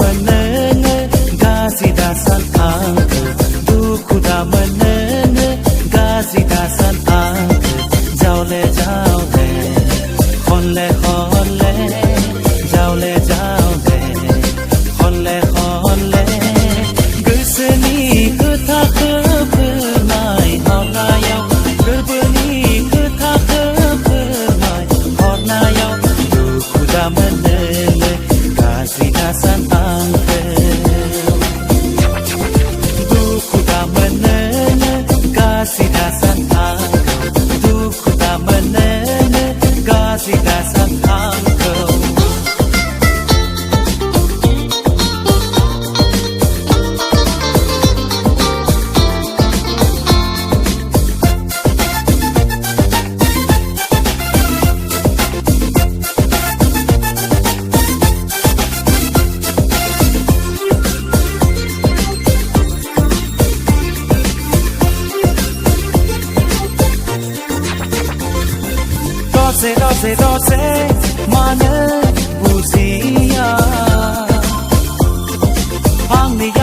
menenge gazi dasan angke du kuda menenge gazi dasan angke jaule jaule khonle khonle jaule jaule khonle khonle gusni kutha khapnai hornayaw gerbeni kutha khapnai hornayaw du kuda menenge gazi dasan angke du kuda menenge gazi dasan angke du kuda menenge gazi dasan angke Dose mana busia ang ni